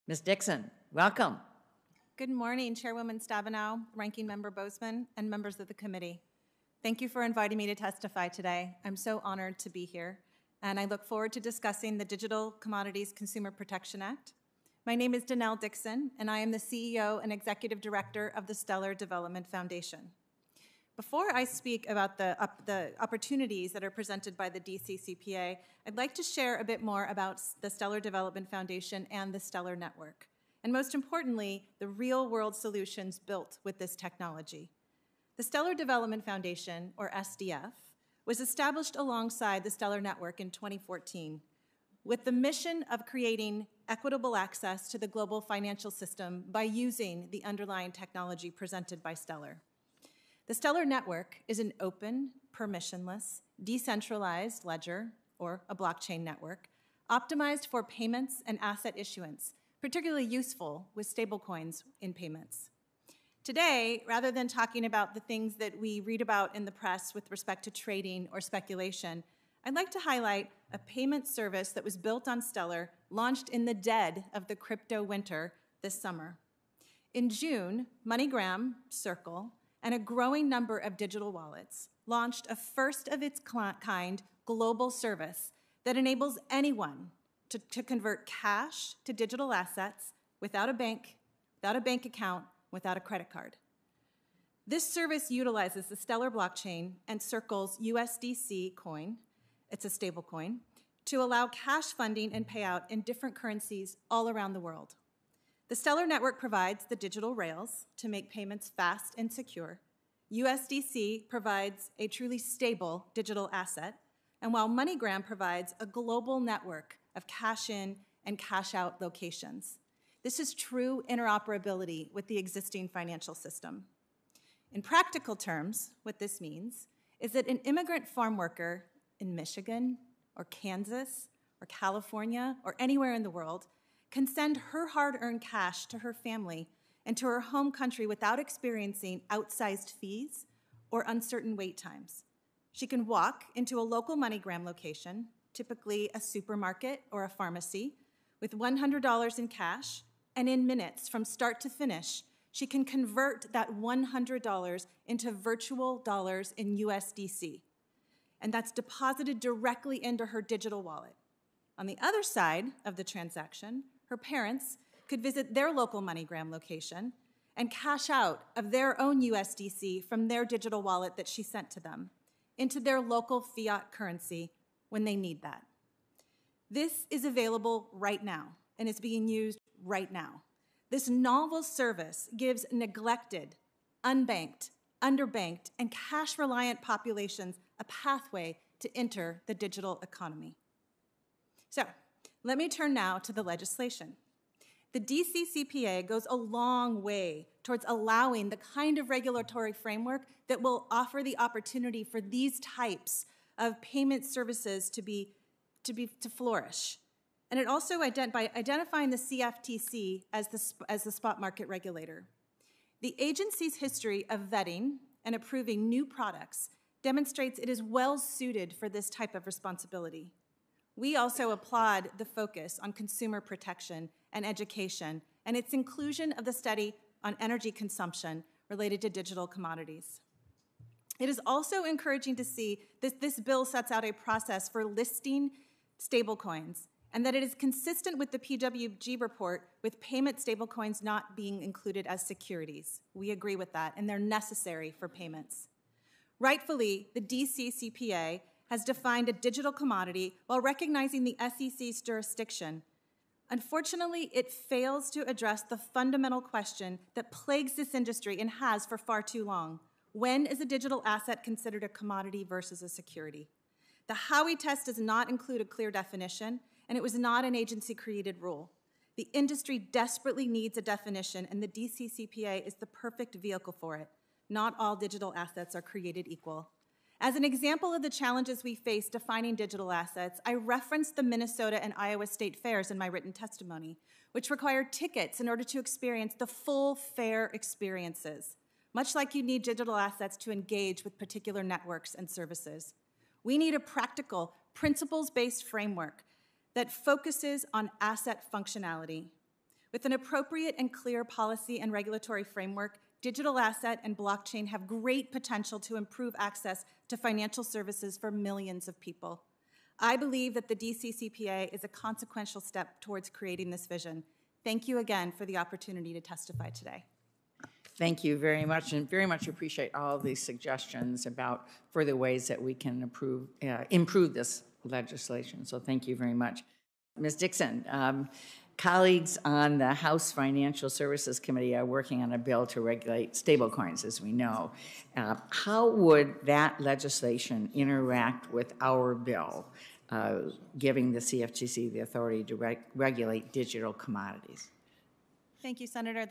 Ms. Dixon, welcome. Good morning, Chairwoman Stabenow, Ranking Member Bozeman, and members of the committee. Thank you for inviting me to testify today. I'm so honored to be here, and I look forward to discussing the Digital Commodities Consumer Protection Act. My name is Danelle Dixon, and I am the CEO and Executive Director of the Stellar Development Foundation. Before I speak about the opportunities that are presented by the DCCPA, I'd like to share a bit more about the Stellar Development Foundation and the Stellar Network, and most importantly, the real-world solutions built with this technology. The Stellar Development Foundation, or SDF, was established alongside the Stellar Network in 2014 with the mission of creating equitable access to the global financial system by using the underlying technology presented by Stellar. The Stellar Network is an open, permissionless, decentralized ledger, or a blockchain network, optimized for payments and asset issuance, particularly useful with stablecoins in payments. Today, rather than talking about the things that we read about in the press with respect to trading or speculation, I'd like to highlight a payment service that was built on Stellar, launched in the dead of the crypto winter this summer. In June, MoneyGram, Circle, and a growing number of digital wallets launched a first-of-its-kind global service that enables anyone to convert cash to digital assets without a bank account, without a credit card. This service utilizes the Stellar blockchain and Circle's USDC coin, it's a stable coin, to allow cash funding and payout in different currencies all around the world. The Stellar Network provides the digital rails to make payments fast and secure. USDC provides a truly stable digital asset, and while MoneyGram provides a global network of cash-in and cash-out locations. This is true interoperability with the existing financial system. In practical terms, what this means is that an immigrant farm worker in Michigan or Kansas or California or anywhere in the world can send her hard-earned cash to her family and to her home country without experiencing outsized fees or uncertain wait times. She can walk into a local MoneyGram location, typically a supermarket or a pharmacy, with $100 in cash, and in minutes, from start to finish, she can convert that $100 into virtual dollars in USDC, and that's deposited directly into her digital wallet. On the other side of the transaction, her parents could visit their local MoneyGram location and cash out of their own USDC from their digital wallet that she sent to them into their local fiat currency when they need that. This is available right now and is being used right now. This novel service gives neglected, unbanked, underbanked, and cash-reliant populations a pathway to enter the digital economy. So, let me turn now to the legislation. The DCCPA goes a long way towards allowing the kind of regulatory framework that will offer the opportunity for these types of payment services to flourish. And it also, by identifying the CFTC as the spot market regulator. The agency's history of vetting and approving new products demonstrates it is well suited for this type of responsibility. We also applaud the focus on consumer protection and education and its inclusion of the study on energy consumption related to digital commodities. It is also encouraging to see that this bill sets out a process for listing stablecoins and that it is consistent with the PWG report with payment stablecoins not being included as securities. We agree with that, and they're necessary for payments. Rightfully, the DCCPA has defined a digital commodity while recognizing the SEC's jurisdiction. Unfortunately, it fails to address the fundamental question that plagues this industry and has for far too long. When is a digital asset considered a commodity versus a security? The Howey test does not include a clear definition, and it was not an agency-created rule. The industry desperately needs a definition, and the DCCPA is the perfect vehicle for it. Not all digital assets are created equal. As an example of the challenges we face defining digital assets, I referenced the Minnesota and Iowa state fairs in my written testimony, which require tickets in order to experience the full fair experiences, much like you need digital assets to engage with particular networks and services. We need a practical, principles-based framework that focuses on asset functionality. With an appropriate and clear policy and regulatory framework, digital asset and blockchain have great potential to improve access to financial services for millions of people. I believe that the DCCPA is a consequential step towards creating this vision. Thank you again for the opportunity to testify today. Thank you very much, and very much appreciate all of these suggestions about further ways that we can improve this legislation. So thank you very much. Ms. Dixon, colleagues on the House Financial Services Committee are working on a bill to regulate stablecoins, as we know. How would that legislation interact with our bill, giving the CFTC the authority to regulate digital commodities? Thank you, Senator.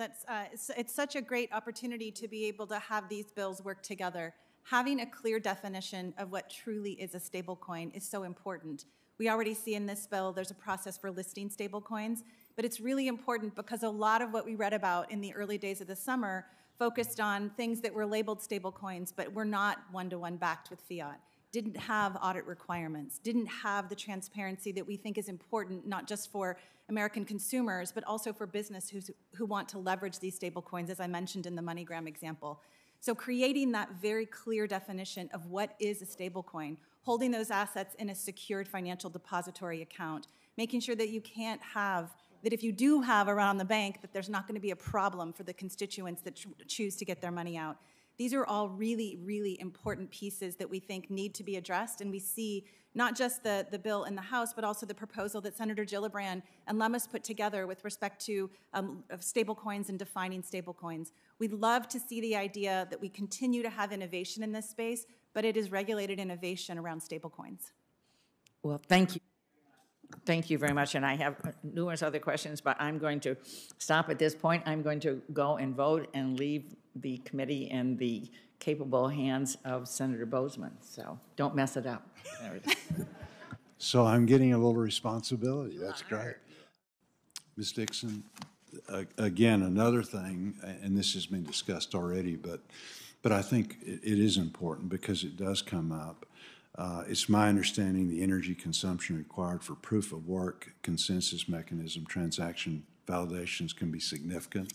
It's such a great opportunity to be able to have these bills work together. Having a clear definition of what truly is a stablecoin is so important. We already see in this bill there's a process for listing stablecoins, but it's really important because a lot of what we read about in the early days of the summer focused on things that were labeled stablecoins but were not one-to-one backed with fiat, didn't have audit requirements, didn't have the transparency that we think is important not just for American consumers but also for business who want to leverage these stablecoins, as I mentioned in the MoneyGram example. So creating that very clear definition of what is a stablecoin, holding those assets in a secured financial depository account, making sure that you can't have, that if you do have around the bank, that there's not going to be a problem for the constituents that choose to get their money out. These are all really, really important pieces that we think need to be addressed, and we see not just the bill in the House, but also the proposal that Senator Gillibrand and Lummis put together with respect to stablecoins and defining stablecoins. We'd love to see the idea that we continue to have innovation in this space, but it is regulated innovation around stablecoins. Well, thank you. Thank you very much, and I have numerous other questions, but I'm going to stop at this point. I'm going to go and vote and leave the committee in the capable hands of Senator Boozman, so don't mess it up. So I'm getting a little responsibility. That's great. Ms. Dixon, again, another thing, and this has been discussed already, but I think it is important because it does come up. It's my understanding the energy consumption required for proof of work, consensus mechanism, transaction validations can be significant,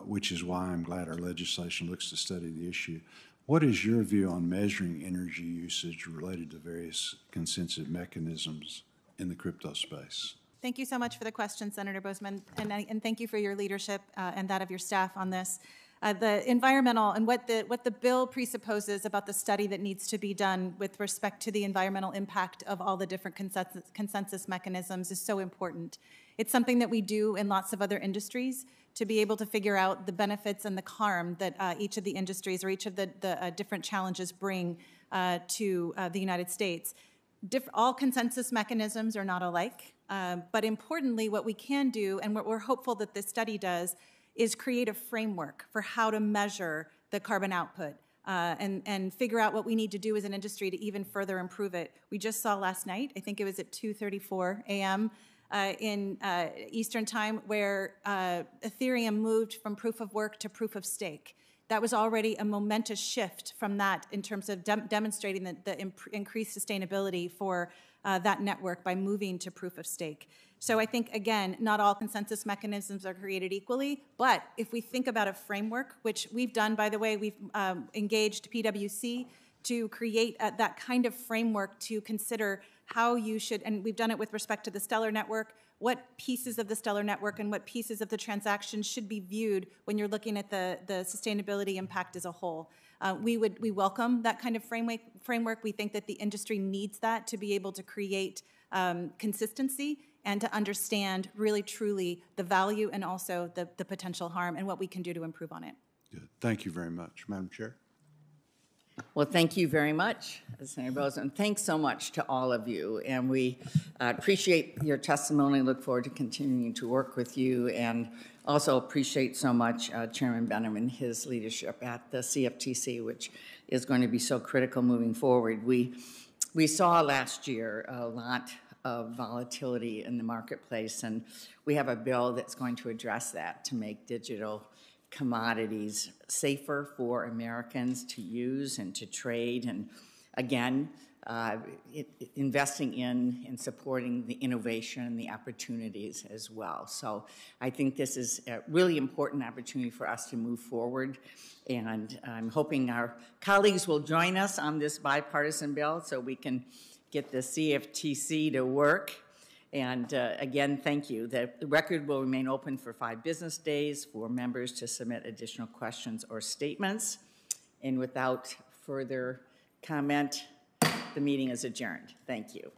which is why I'm glad our legislation looks to study the issue. What is your view on measuring energy usage related to various consensus mechanisms in the crypto space? Thank you so much for the question, Senator Boozman, and thank you for your leadership and that of your staff on this. The environmental and what the bill presupposes about the study that needs to be done with respect to the environmental impact of all the different consensus mechanisms is so important. It's something that we do in lots of other industries to be able to figure out the benefits and the harm that each of the industries or each of the different challenges bring to the United States. All consensus mechanisms are not alike, but importantly, what we can do, and what we're hopeful that this study does, is create a framework for how to measure the carbon output and figure out what we need to do as an industry to even further improve it. We just saw last night, I think it was at 2:34 a.m. In Eastern Time, where Ethereum moved from proof of work to proof of stake. That was already a momentous shift from that in terms of demonstrating the increased sustainability for that network by moving to proof of stake. So I think, again, not all consensus mechanisms are created equally, but if we think about a framework, which we've done, by the way, we've engaged PwC to create that kind of framework to consider how you should, and we've done it with respect to the Stellar Network, what pieces of the Stellar Network and what pieces of the transaction should be viewed when you're looking at the sustainability impact as a whole. We welcome that kind of framework. We think that the industry needs that to be able to create consistency and to understand really truly the value and also the potential harm and what we can do to improve on it. Good. Thank you very much. Madam Chair. Well, thank you very much, Senator Boozman. Thanks so much to all of you, and we appreciate your testimony. Look forward to continuing to work with you, and also appreciate so much Chairman Benham and his leadership at the CFTC, which is going to be so critical moving forward. We saw last year a lot of volatility in the marketplace, and we have a bill that's going to address that to make digital commodities safer for Americans to use and to trade. And again, investing in and supporting the innovation and the opportunities as well. So I think this is a really important opportunity for us to move forward, and I'm hoping our colleagues will join us on this bipartisan bill so we can get the CFTC to work. And again, thank you. The record will remain open for 5 business days for members to submit additional questions or statements. And without further comment, the meeting is adjourned. Thank you.